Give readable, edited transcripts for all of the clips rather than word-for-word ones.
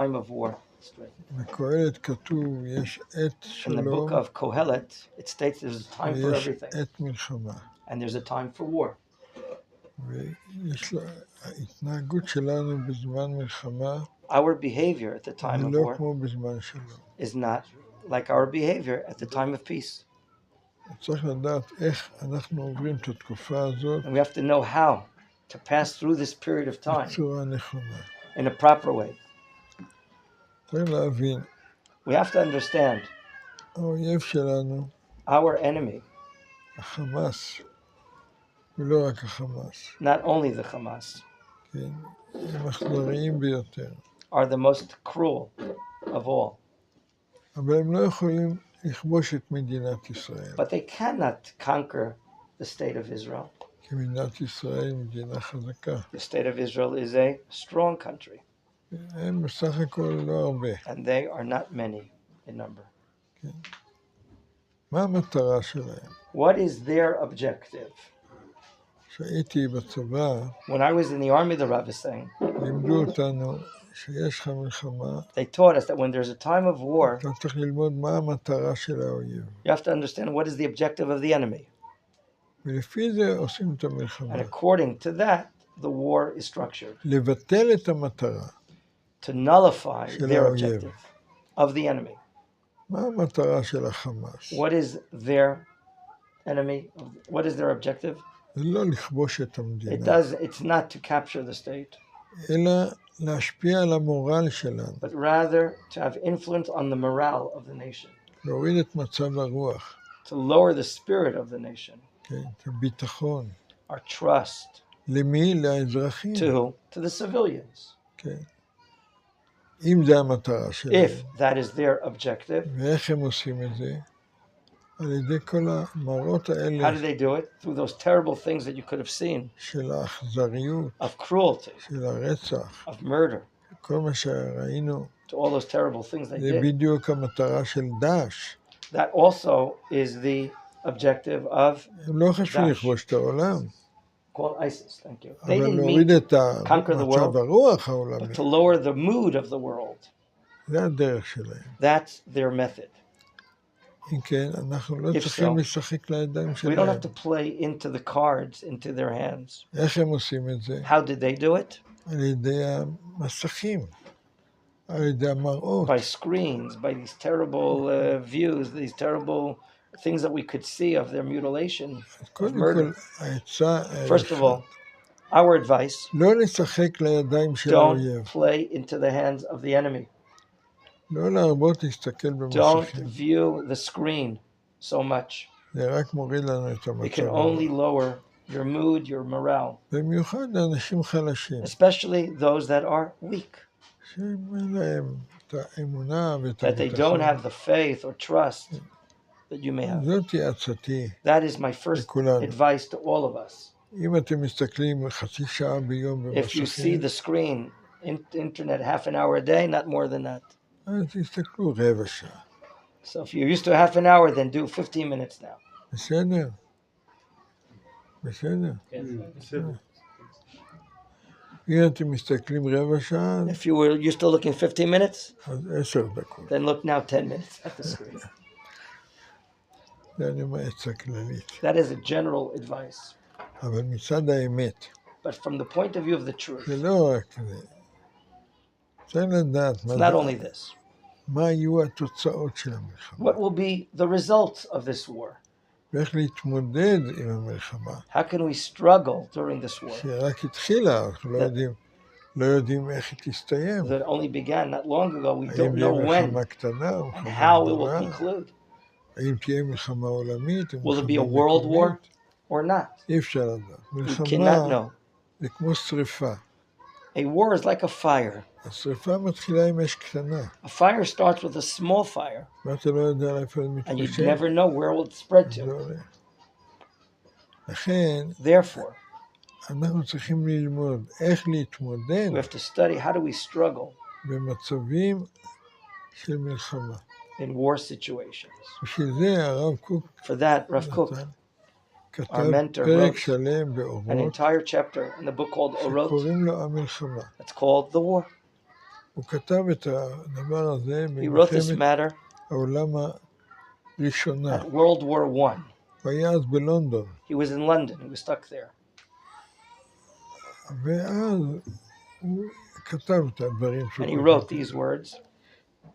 time of war. בקהלת כתוב, יש עת In the book שלום of Kohelet, it states there's a time for ויש everything, עת מלחמה. and there's a time for war. ויש לה, ההתנהגות שלנו בזמן מלחמה Our behavior at the time of היא לא war כמו בזמן שלום. is not like our behavior at the time of peace. צריך לדעת איך אנחנו עוברים את התקופה הזאת And we have to know how to pass through this period of time בצורה נכונה. in a proper way. צריך להבין, We have to understand האויב שלנו, our enemy, החמאס, ולא רק החמאס, not only the Hamas, כן, הם אכזריים ביותר. are the most cruel of all. אבל הם לא יכולים לכבוש את מדינת ישראל. But they cannot conquer the state of Israel. כי מדינת ישראל היא מדינה חזקה. The state of Israel is a strong country, הם בסך הכל לא הרבה. and they are not many in number. כן. מה המטרה שלהם? What is their objective? כשהייתי בצבא, When I was in the army, the Rabbi is saying, לימדו אותנו שיש לך מלחמה, they taught us that when there's a time of war, אתה צריך ללמוד מה המטרה של האויב. you have to understand what is the objective of the enemy. ולפי זה עושים את המלחמה. And according to that, the war is structured לבטל את המטרה. to nullify של their האויב. objective of the enemy. מה המטרה של החמאס? What is their enemy? What is their objective? זה לא לכבוש את It המדינה, it's not to capture the state, אלא להשפיע על המורל שלנו, but rather to have influence on the morale of the nation, להוריד את מצב הרוח, to lower the spirit of the nation, כן, את הביטחון. our trust. למי? לאזרחים. To who? To the civilians. כן. אם זה המטרה שלהם. If that is their objective, ואיך הם עושים את זה? על ידי כל המראות how האלה do they do it? Through those terrible things that you could have seen של האכזריות, of cruelty, של הרצח, of murder, כל מה שראינו, to all those terrible things they זה did. בדיוק המטרה של דאעש. That also is the objective of הם לא חשבו דאעש. לכבוש את העולם, called ISIS. Thank you. They אבל didn't להוריד mean את conquer the מצב world, הרוח העולמי. but to lower the mood of the world. זה הדרך שלהם. That's their method. אם כן, אנחנו לא If צריכים so, לשחק לידיים We don't שלהם. have to play into the cards, into their hands. איך הם עושים את זה? How did they do it? על ידי המסכים, על ידי המראות. By screens, by these terrible views, these terrible things that we could see of their mutilation, of קודם murder. כל, העצה, First of all, our advice, לא לשחק לידיים של don't האויב. play into the hands of the enemy. לא להרבות להסתכל Don't במסכים. view the screen so much. זה רק מוריד לנו את It can המצב. only lower your mood, your morale, במיוחד לאנשים חלשים, especially those that are weak, שאין להם את האמונה ואת that they don't have the faith or trust that you may have. זאתי עצתי That is my first לכולנו. advice to all of us. אם אתם מסתכלים חצי שעה ביום If you see במסכים, the screen, internet, half an hour a day, not more than that. אז תסתכלו רבע שעה. So if you're used to half an hour, then do 15 minutes now. בסדר? בסדר? אם אתם מסתכלים רבע שעה, If you're still looking 15 minutes, אז 10 דקות. then look now 10 minutes at the screen. זה אני אומר עצה כללית. That is a general advice. אבל מצד האמת, But from the point of view of the truth, זה לא רק זה. צריך לדעת it's not only this. מה יהיו התוצאות של המלחמה. What will be the results of this war? ואיך להתמודד עם המלחמה. How can we struggle during this war שרק התחילה, אנחנו לא יודעים איך היא תסתיים. that only began not long ago? We האם don't תהיה know when מלחמה קטנה או and מלחמה how it will גדולה. conclude. האם תהיה מלחמה עולמית או Will it be a מלחמה world war מקומית. or not? אי אפשר לדעת. We מלחמה cannot know. זה כמו שריפה. A war is like a fire. השריפה מתחילה עם אש קטנה. A fire starts with a small fire, ואתה לא יודע לאיפה זה and you מתפשט. never know where it will spread זה to. הולך. לכן, Therefore, אנחנו צריכים ללמוד איך להתמודד we have to study how do we struggle במצבים של מלחמה. in war situations. בשביל זה הרב קוק For that, Rav Kook כתב our mentor, פרק wrote שלם an באורות entire chapter in the book called Orot. שקוראים לו המלחמה. It's called the war. הוא כתב את הדבר הזה He wrote this במלחמת matter העולם הראשונה. at World War I. הוא היה אז בלונדון. He was in London. He was stuck there. ואז הוא כתב את הדברים שהוא And he wrote these words,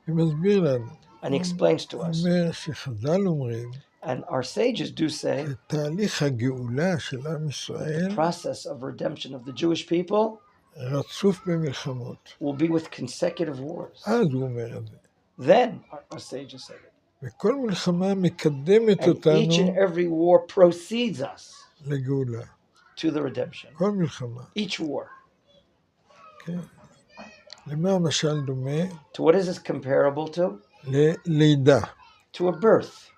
ומסביר לנו. and he explains to us. הוא אומר שחז"ל אומרים And our sages do say שתהליך הגאולה של עם the ישראל process of redemption of the Jewish people רצוף במלחמות. will be with consecutive wars. אז הוא אומר את זה. Then our sages said it. וכל מלחמה מקדמת And אותנו each and every war proceeds us לגאולה. to the redemption. כל מלחמה. Each war. כן. למה המשל דומה? To what is this comparable to? ללידה. To a birth.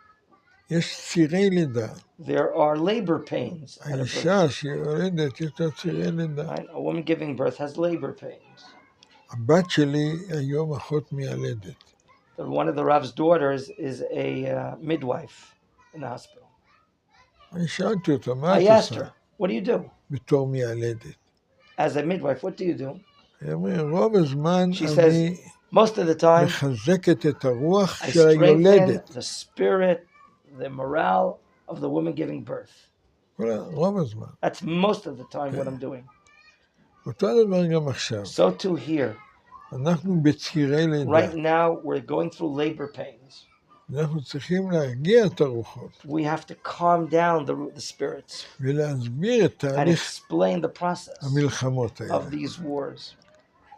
יש צירי לידה. There are labor pains at a birth. האישה שיולדת יש לה צירי לידה. Right? A woman giving birth has labor pains. הבת שלי היום אחות מיילדת. One of the Rav's daughters is a midwife in the hospital. אני שאלתי אותה, מה I את asked עושה her, what do you do? בתור מיילדת? As a midwife, what do you do? היא אומרת, רוב הזמן She says, אני most of the time, מחזקת את הרוח I של היולדת. strengthen the spirit, the morale of the woman giving birth. רוב הזמן. That's most of the time what I'm doing. אותו דבר גם עכשיו. So too here. אנחנו בצירי לידה. Right now, we're going through labor pains. אנחנו צריכים להרגיע את הרוחות. We have to calm down the spirits ולהסביר את and תהליך explain the process המלחמות האלה. of these wars.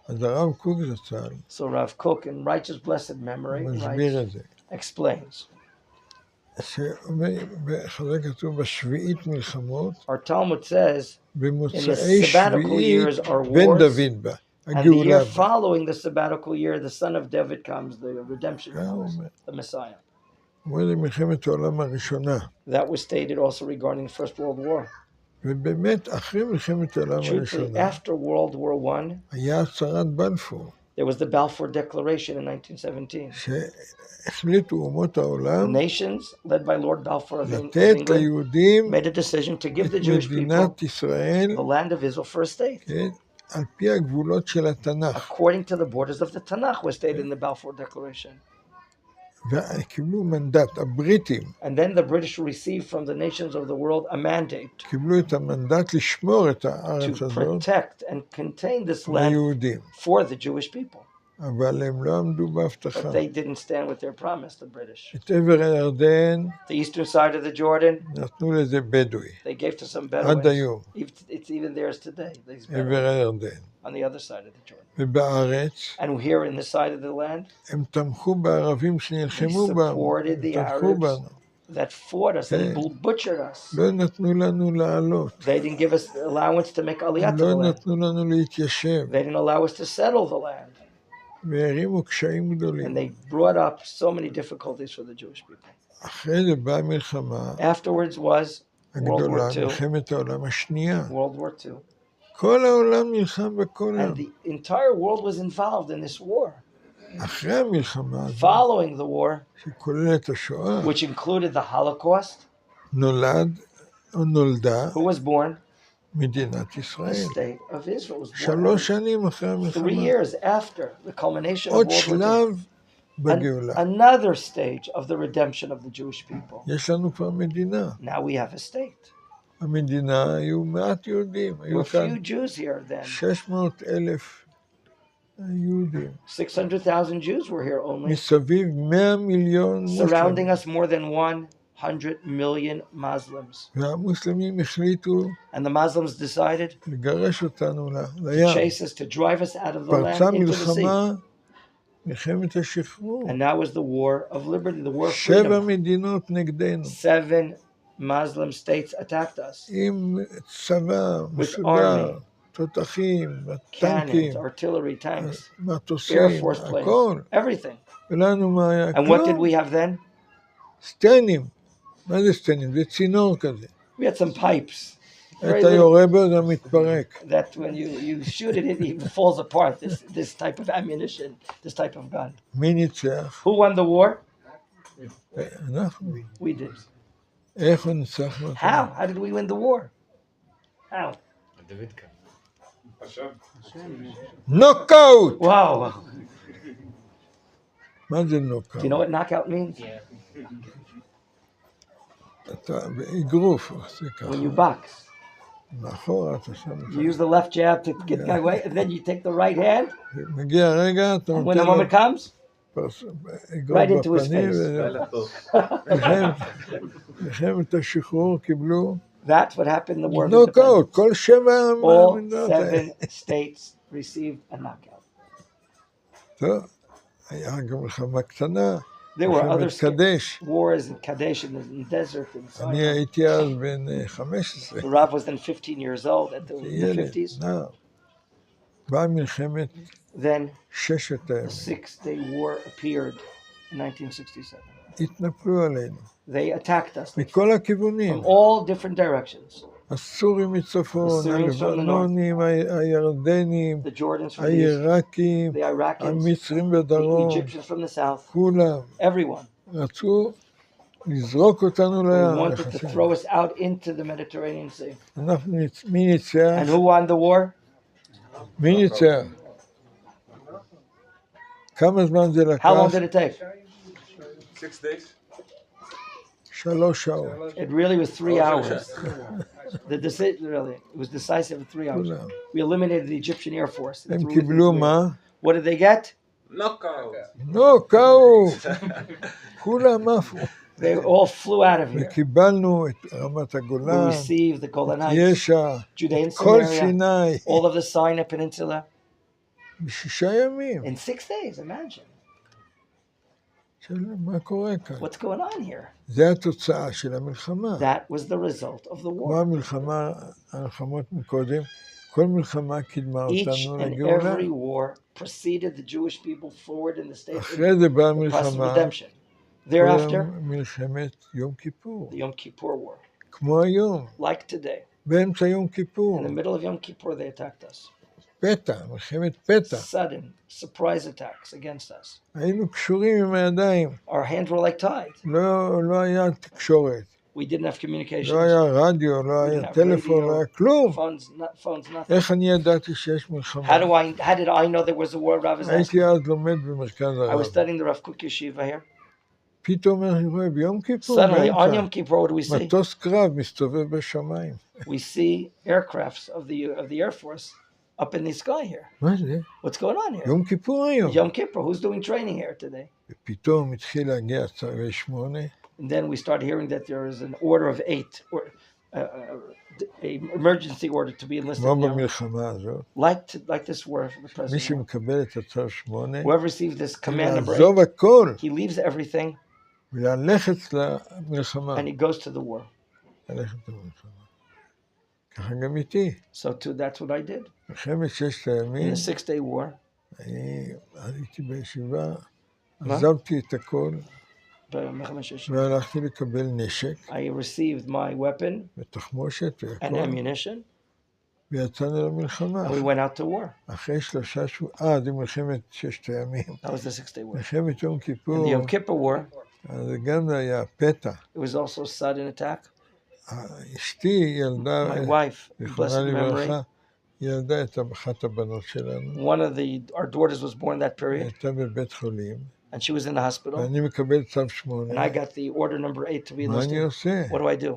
אז הרב קוק זצ"ל So Rav Kook, in righteous blessed memory, מסביר את זה. explains. חזק כתוב בשביעית מלחמות, Our Talmud says, במוצאי sabbatical years שביעית are בן wars, דוד בה, and the הגאולה year בה. following the sabbatical year, the son of David comes, the redemption comes, the Messiah. אומר למלחמת העולם הראשונה. That was stated also regarding the First World War. ובאמת אחרי מלחמת העולם Truthfully, הראשונה, after World War I, היה הצהרת בלפור, there was the Balfour Declaration in 1917. שהחליטו אומות העולם Nations, led by Lord Balfour of לתת England, ליהודים made a decision to give את the Jewish people מדינת ישראל, the land of Israel for a state, כן, על פי הגבולות של התנ"ך. according to the borders of the Tanakh, was stated in the Balfour Declaration. וקיבלו מנדט, הבריטים And then the British received from the nations of the world a mandate קיבלו את המנדט לשמור את הארץ to הזאת protect and contain this land ליהודים. for the Jewish people. אבל הם לא עמדו But בהבטחה. they didn't stand with their promise, the British. את עבר הירדן The eastern side of the Jordan, נתנו לזה בדואי, they gave to some עד Bedouins. היום, It's even theirs today, these עבר Bedouins, הירדן. on the other side of the Jordan. ובארץ And here in this side of the land, הם תמכו בערבים they שנלחמו בנו, supported the תמכו Arabs בנו. that fought us and butchered us. לא נתנו לנו לעלות, They didn't give us allowance to make aliyah to the לא land. נתנו לנו להתיישב, They didn't allow us to settle the land. והרימו קשיים And גדולים. they brought up so many difficulties for the Jewish people. אחרי זה באה המלחמה Afterwards was World הגדולה, War II. מלחמת העולם השנייה. World War II. כל העולם נלחם בכל And העולם. the entire world was involved in this war. אחרי המלחמה הזאת, Following the war, שכולל את השואה, which included the Holocaust, נולד או נולדה who was born? מדינת The ישראל. state of Israel was born. 3 שנים אחרי 3 המלחמה. years after the culmination of עוד World War II. שלב בגאולה. Another stage of the redemption of the Jewish people. יש לנו כבר מדינה. Now we have a state. המדינה היו מעט יהודים. There היו were כאן few Jews here then. 600,000 יהודים. 600,000 Jews were here only. מסביב 100 מיליון Surrounding מוסלמים. us more than 100 million Muslims. והמוסלמים החליטו And the Muslims decided לגרש אותנו to לים. chase us, to drive us out of the פרצה land into the sea. מלחמה, מלחמת השחרור. And that was the war of liberty, the war of 7 freedom. מדינות נגדנו. 7 Muslim states attacked us. עם צבא מסודר, תותחים, טנקים, Cannons, artillery, tanks, מטוסים, Air Force planes, הכל. everything. ולנו מה היה? And what did כלום. we have then? סטנים. מה זה סטנים? זה צינור כזה. We had some pipes. Very אתה little, יורה בו, זה מתפרק. that when you shoot it, it even falls apart. This type of ammunition, this type of gun. מי ניצח? Who won the war? אנחנו. We did. איך ניצחנו? How? How did we win the war? How? נוקאוט! Wow. מה זה Do נוקאוט? you know what knockout means? אתה באגרוף עושה ככה. When you box, מאחורה אתה שם you use the left jab to get the guy away, and then you take the right hand, מגיע הרגע, אתה and when נותן the לו moment comes, אגרוף right into his בפנים. face. מלחמת השחרור קיבלו That's what happened in the War of נוקאוט. Independence. כל 7 All המדינות האלה. 7 states received a knockout. טוב, היה גם מלחמה קטנה. There were other מלחמת קדש. wars in Kadesh in the desert. In אני Sinai. הייתי אז בן 15. The Rav was then 15 years old at the ילד, 50s. נער. באה מלחמת Then ששת the הימים. 6-day war appeared in 1967. התנפלו עלינו. They attacked us מכל הכיוונים. from all different directions. הסורים מצפון, הלבנונים, הירדנים, The Jordans from the east, העיראקים, the Iraqis, המצרים the בדרום, Egyptians from the south, כולם everyone. רצו לזרוק אותנו They לים. wanted to throw us out into the Mediterranean Sea. אנחנו מי ניצח? And who won the war? מי ניצח? כמה זמן זה How long לקח? did it take? 6 days. 3 שעות. It really was 3 hours. Really, it was decisive in 3 hours. כולם. We eliminated the Egyptian Air Force. and הם threw it קיבלו into- מה? What did they get? Knockout. נוקאוט! כולם עפו. They all flew out of here. וקיבלנו את רמת We הגולן, received the Golan Heights, יש"ע, Judea and כל Samaria, סיני, all of the Sinai Peninsula ב6 ימים. in 6 days. Imagine מה קורה כאן? what's going on here. זה התוצאה של המלחמה. That was the result of the כמו war. המלחמות מקודם, כל מלחמה קידמה Each אותנו and לגאולה. every war preceded the Jewish people forward in the state of אחרי זה באה the process of מלחמה, redemption. Thereafter, מלחמת יום כיפור. the Yom Kippur War, כמו היום, like today. באמצע יום כיפור. In the middle of Yom Kippur, they attacked us. פתע, מלחמת פתע. Sudden, surprise attacks against us. היינו קשורים עם הידיים. Our hands were like tied. לא היה תקשורת. We didn't have communications. לא היה רדיו, לא היה טלפון, לא היה כלום. Phones, nothing. איך אני ידעתי שיש מלחמה? How did I know there was a war, Rav is asking? הייתי אז לומד במרכז I was הרב. studying the Rav Kook Yeshiva here. פתאום אני רואה ביום כיפור, Suddenly, on באמצע, Yom Kippur, what do we see? מטוס קרב מסתובב בשמיים. We see aircrafts of the Air Force up in the sky here. מה זה? What's going on here? יום כיפור היום. Yom Kippur, who's doing training here today? ופתאום התחיל להגיע צווי 8, And then we start hearing that there is an order of 8, or an emergency order to be enlisted. כמו in the army. במלחמה הזאת. Like this war for the מי president. שמקבל את הצו 8, Whoever receives this command number 8, לעזוב הכל he leaves everything וללכת למלחמה. and he goes to the war. ללכת למלחמה. ככה גם איתי. So that's what I did. מלחמת 6 In הימים, the 6-day war, אני הייתי בישיבה, מה? עזבתי את הכל במלחמת והלכתי לקבל נשק I received my weapon ותחמושת and והכל, ammunition, ויצאנו למלחמה. and we went out to war. אחרי 3 שבועות, זה מלחמת 6 הימים. That was the 6-day war. מלחמת יום In כיפור, the Yom Kippur War, אז זה גם היה פתע. it was also a sudden attack. אשתי ילדה, My wife, blessed זיכרונה memory, לברכה, ילדה את אחת הבנות שלנו, one of our daughters was born that period, הייתה בבית חולים, and she was in the hospital, ואני מקבל צו and 8, I got the order number 8 to be מה אני enlisted. עושה? What do I do?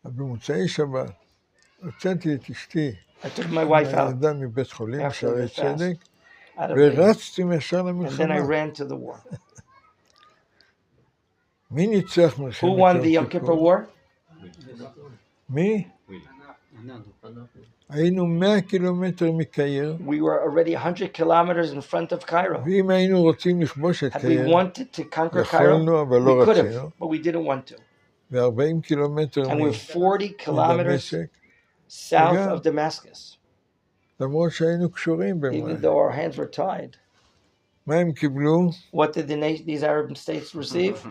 במוצאי שבת, הוצאתי את אשתי, I took my wife out ילדה מבית חולים, after שערי the fast, צדק, out of the, ורצתי ישר and then I למלחמה. ran to the war. מי ניצח Who מלחמת won the יום Yom Kippur כיפור? War? מי? היינו 100 קילומטר מקהיר, We were already 100 kilometers in front of Cairo. ואם היינו רוצים לכבוש את Had we קהיר, wanted to conquer Cairo, יכולנו, אבל לא we could רצינו, have, but we didn't want to. ו40 קילומטר And we're 40 kilometers מדמשק, south Yeah. of Damascus, למרות שהיינו קשורים even במים. though our hands were tied. מה הם קיבלו? What did these Arab states receive?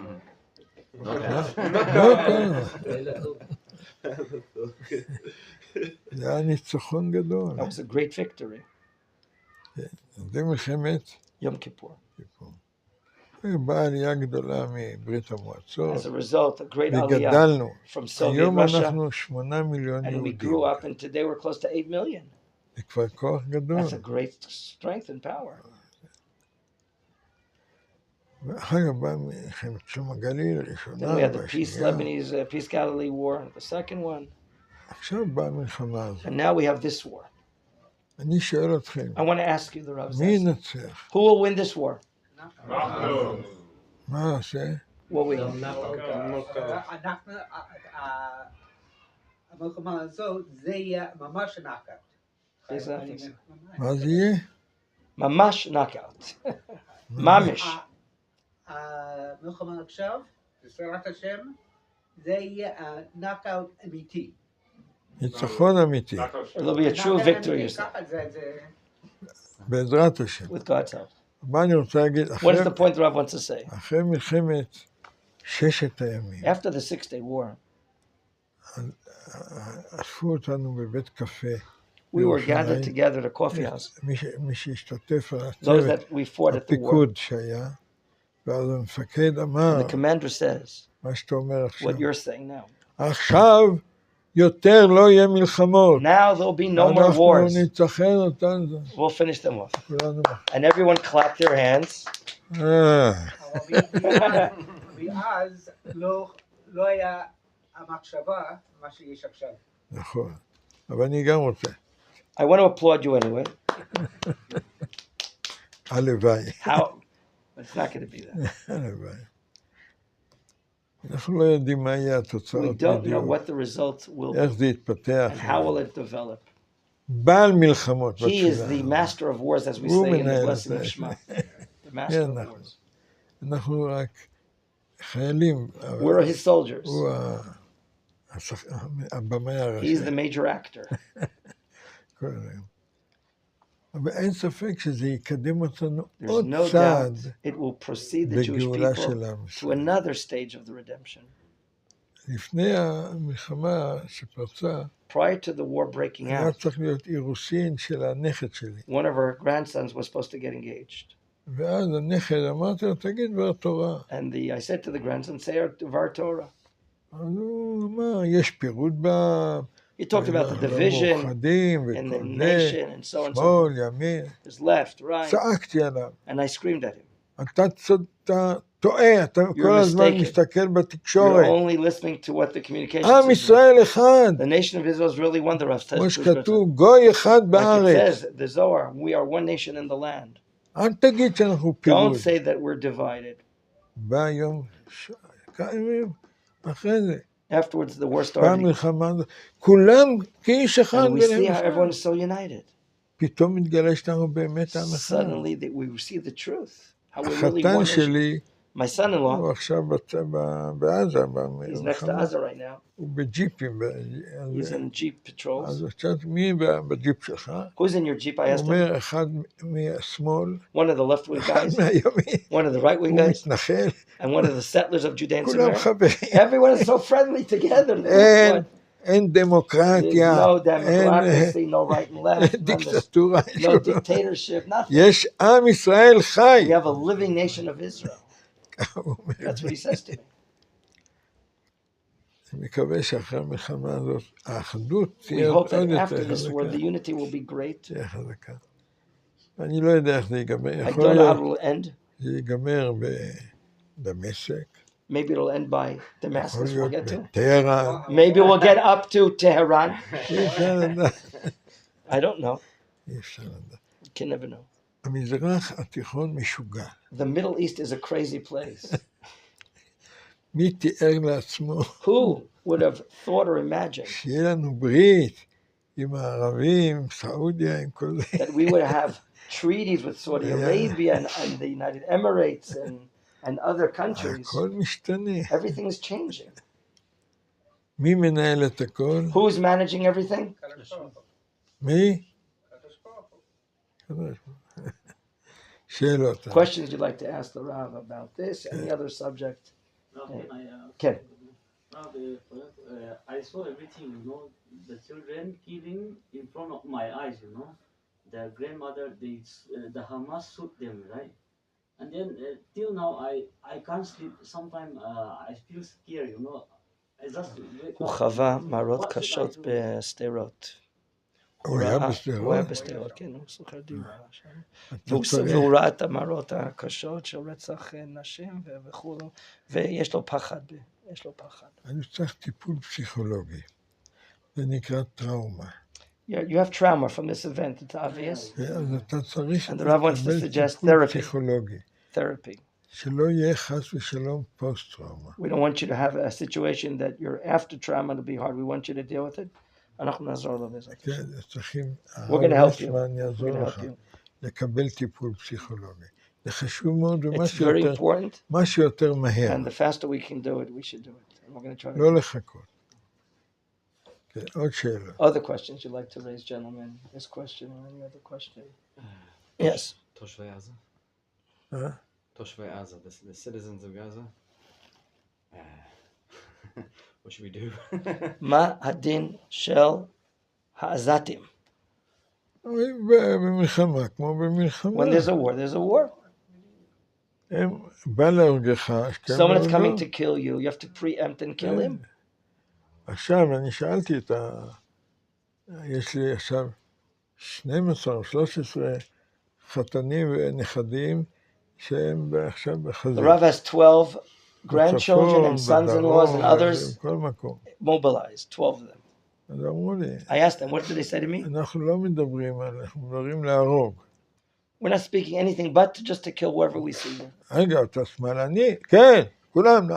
לא ככה. זה היה ניצחון גדול. That was a great victory. זה מלחמת Yom Kippur. כיפור. באה עלייה גדולה מברית המועצות, As a result, a great aliyah וגדלנו. from Soviet היום Russia, אנחנו 8 מיליון and we יהודים. grew up, and today we're close to 8 million. זה כבר כוח גדול. That's a great strength and power. ואחר כך באה מלחמת שלום הגליל Then הראשונה, we had the Peace והשנייה. Lebanese, Peace Galilee War, the second one. עכשיו באה המלחמה הזאת. And now we have this war. אני שואל אתכם, I want to ask you, the Rabbi מי says, ינצח? who will win this war? מה נעשה? Will we? אנחנו, המלחמה הזו, זה יהיה ממש knockout. Exactly. מה זה יהיה? Mamash knockout. Mamish. המלחמה עכשיו, בעזרת השם, זה יהיה knockout אמיתי. ניצחון אמיתי, It'll be a true victory, you say, בעזרת השם. with God's help. מה אני רוצה להגיד? What is the point the Rav wants to say? אחרי מלחמת ששת הימים, After the 6-day war, אספו אותנו בבית קפה. we were gathered together at a coffee house. מי שהשתתף על Those הצוות, that we fought at the war. הפיקוד שהיה, ואז המפקד אמר, And the commander says, מה שאתה אומר עכשיו, what you're saying now. עכשיו יותר לא יהיה מלחמות. Now there'll be no more אנחנו wars. ניצחן אותן. We'll finish them off. כולנו. And everyone clapped their hands. ואז לא היה המחשבה, מה שיש עכשיו. נכון. אבל אני גם רוצה. I want to applaud you anyway. הלוואי. How? It's not going to be that. הלוואי. אנחנו לא יודעים מה יהיה We התוצאות don't know בדיוק. what the result will איך be זה יתפתח. and how will it develop. בעל מלחמות He is the בתפילה. master of wars, as we הוא say in the מנהל blessing את of זה. Shema. The master כן, of אנחנו. wars. אנחנו רק חיילים. אבל We're his soldiers. הוא הבמאי הראשי. He's the major actor. כל היום. אבל אין ספק שזה יקדם אותנו There's עוד no צעד doubt it will proceed the Jewish בגאולה people של עם to ישראל. another stage of the redemption. לפני המלחמה שפרצה, Prior to the war breaking היה out, צריך להיות אירוסין של הנכד שלי. one of our grandsons was supposed to get engaged. ואז הנכד, אמרתי לו, תגיד דבר תורה. And I said to the grandson, say our Dvar Torah. אז הוא אמר, יש פירוד בעם, He talked about the division מאוחדים in the וכל זה, nation and so on and so שמאל, ימין. forth. There's left, right. צעקתי עליו, And I screamed at him. אתה טועה, אתה כל הזמן mistaken. מסתכל You're בתקשורת. only listening to what the communication עם says. ישראל אחד, The nation of Israel is really one, the Rav says. כמו שכתוב, גוי אחד Like it בארץ. says, the Zohar, we are one nation in the land. אל תגיד שאנחנו פירוד. Don't say that we're divided. בא יום, כמה ימים אחרי זה, Afterwards, the war באה started. מלחמה הזאת, כולם כאיש אחד And we see ביניהם how אחד. everyone is so united. פתאום מתגלה שאנחנו באמת עם אחד. Suddenly, we see the truth. How we're really החתן one nation. שלי, My son-in-law, הוא עכשיו בעזה, he's next to במלחמה, Gaza right now. הוא בג'יפים. He's in Jeep patrols. אז עכשיו, מי בג'יפ שלך? Who's in your Jeep? I הוא asked him. אומר, אחד מהשמאל, One of the left-wing אחד guys, מהימין, one of the right-wing הוא guys, מתנחל, and one of the settlers of Judea and כולם Samaria. חברים. Everyone is so friendly together. אין There's דמוקרטיה, no אין democracy, no right and left, none of this, דיקטטורה. no dictatorship, nothing. יש עם ישראל חי. We have a living nation of Israel. That's what he says to me. אני מקווה שאחרי המלחמה הזאת, האחדות We תהיה hope עוד that יותר after this war, the חזקה. unity will be great. תהיה חזקה. אני לא יודע איך זה ייגמר. I יכול don't know how להיות it will end. שזה ייגמר בדמשק, Maybe it'll end by יכול Damascus. We'll להיות get to. בטהרן. Maybe we'll get up to Tehran. אי אפשר לדעת. I don't know. אי אפשר לדעת. You can never know. המזרח התיכון משוגע. The Middle East is a crazy place. מי תיאר לעצמו Who would have thought or imagined שיהיה לנו ברית עם הערבים, עם סעודיה, עם כל זה. that we would have treaties with Saudi Arabia and the United Emirates and other countries? הכל משתנה. Everything is changing. מי מנהל את הכל? Who's managing everything? מי? שאלות. Questions you'd like to ask the Rav about this, any other subject? Ken. I saw everything, the children killing in front of my eyes, the grandmother, the Hamas shoot them, right? And then till now I can't sleep. Sometimes I feel scared, you know. I just wake הוא up. חווה מראות What should I קשות do? בשדרות. הוא היה הוא בשדרות? היה בשדרות, כן, הוא שוכר דירה שם. אתה והוא צריך, ראה את המראות הקשות של רצח נשים וכו', ויש לו פחד, יש לו פחד. אני צריך טיפול פסיכולוגי. זה נקרא טראומה. You have trauma from this event, it's obvious. אז אתה צריך And the Rav wants to לקבל suggest טיפול therapy. פסיכולוגי. Therapy. שלא יהיה חס ושלום פוסט-טראומה. We don't want you to have a situation that you're after trauma to be hard. We want you to deal with it. אנחנו נעזור לו בזה. כן, צריכים, We're going to help you. ליסטמן We're יעזור going to לך help you. לקבל טיפול פסיכולוגי. זה חשוב מאוד, It's very important, מה שיותר מהר, and the faster we can do it, we should do it. And we're going to try to לא לחכות. כן, עוד שאלה. Other questions you'd like to raise, gentlemen? This question or any other question? Yes. תושבי עזה. אה? תושבי עזה. The citizens of Gaza. What should we do? מה הדין של העזתים? במלחמה, כמו במלחמה. When there's a war, there's a war. הם בא להורגך, Someone is coming to kill you, you have to preempt and kill him. עכשיו, אני שאלתי יש לי עכשיו 12 או 13 חתנים ונכדים שהם עכשיו The בחזית. Rav has 12 grandchildren and sons-in-laws and others בכל מקום. mobilized, 12 of them. אז אמרו לי, I asked them, what did they say to me? אנחנו לא מדברים על, אנחנו מדברים להרוג. We're not speaking anything but just to kill whoever we see. רגע, אתה שמאלני? כן, כולם לא.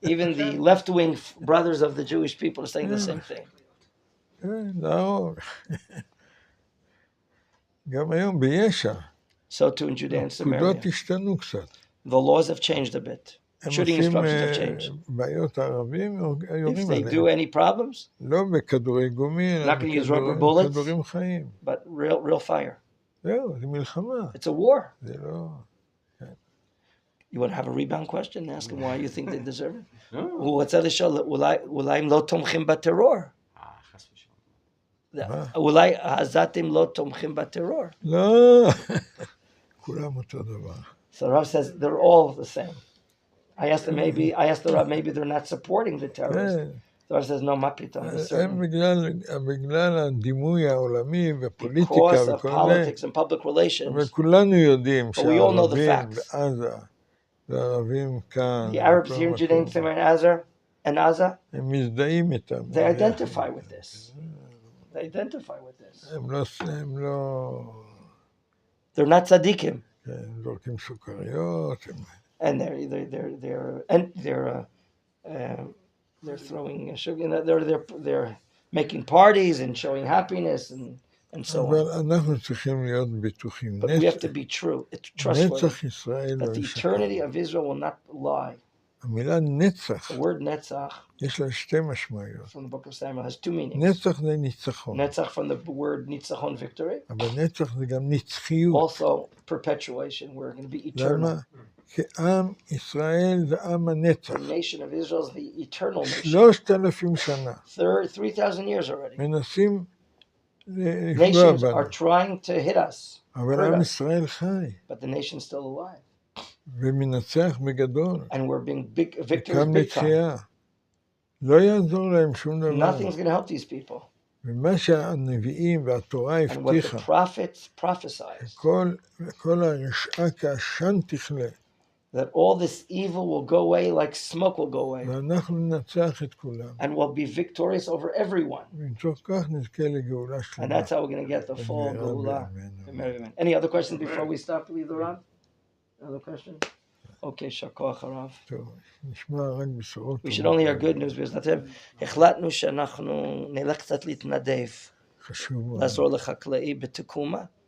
Even the left-wing brothers of the Jewish people are saying the same thing. כן, להרוג. גם היום ביש"ע, So too in Judea and Samaria. פקודות השתנו קצת. The laws have changed a bit. הם Shooting עושים instructions have changed. בעיות ערבים, If יורים they do עליהם. any problems, לא בכדורי גומי, אלא Not gonna use rubber bullets? בכדורים חיים. but real fire. זהו, זה מלחמה. It's a war. זה לא... You want to have a rebound question? Ask them why you think they deserve it. No. הוא רצה לשאול, אולי הם לא תומכים בטרור? חס ושלום. אולי העזתים לא תומכים בטרור? לא, כולם אותו דבר. So the Rav says they're all the same. I asked the Rav, maybe they're not supporting the terrorists. כן, The Rav says, no, מה פתאום, הם certainly. בגלל הדימוי העולמי ופוליטיקה Because of וכל זה, politics and public relations, וכולנו יודעים But we all know the שהערבים facts. בעזה, והערבים כאן, the Arabs בכל here in מקום, Judea and Samaria and Gaza, הם מזדהים איתם. they identify with this. They identify with this. הם לא, They're not tzaddikim. כן, זורקים סוכריות, And they're throwing sugar. They're making parties and showing happiness and so on. אבל אנחנו צריכים להיות בטוחים. But we have to be trustworthy. נצח ישראל לא That the ישקר. eternity of Israel will not lie. המילה נצח, The word netzach יש לה שתי משמעויות. from the book of Samuel has two meanings. נצח זה ניצחון, Netzach from the word nitzachon, victory. אבל נצח זה גם נצחיות. Also perpetuation. We're going to be eternal. למה? כי עם ישראל זה עם הנצח. The nation of Israel is the eternal nation. 3,000 שנה. 3,000 years already. מנסים לפגוע Nations בנו. are trying to hit us, אבל עם ישראל חי, but the nation's still alive. ומנצח בגדול. And we're being victors קם big time. לתחייה. לא יעזור להם שום דבר. Nothing's going to help these people. ומה שהנביאים והתורה And what the הבטיחה, prophets prophesied, כל הרשעה כעשן תכלה, that all this evil will go away like smoke will go away, ואנחנו ננצח את כולם. and we'll be victorious over everyone. ומתוך כך נזכה לגאולה And שלמה. that's how we're going to get the full Geulah. אמן. Any other questions before we stop, leave the Rav? Another question? Okay, shakoach harav. טוב, נשמע רק בשורות. We should only hear good news, because החלטנו שאנחנו נלך קצת להתנדב, חשוב מאוד. לעזור לחקלאי בתקומה.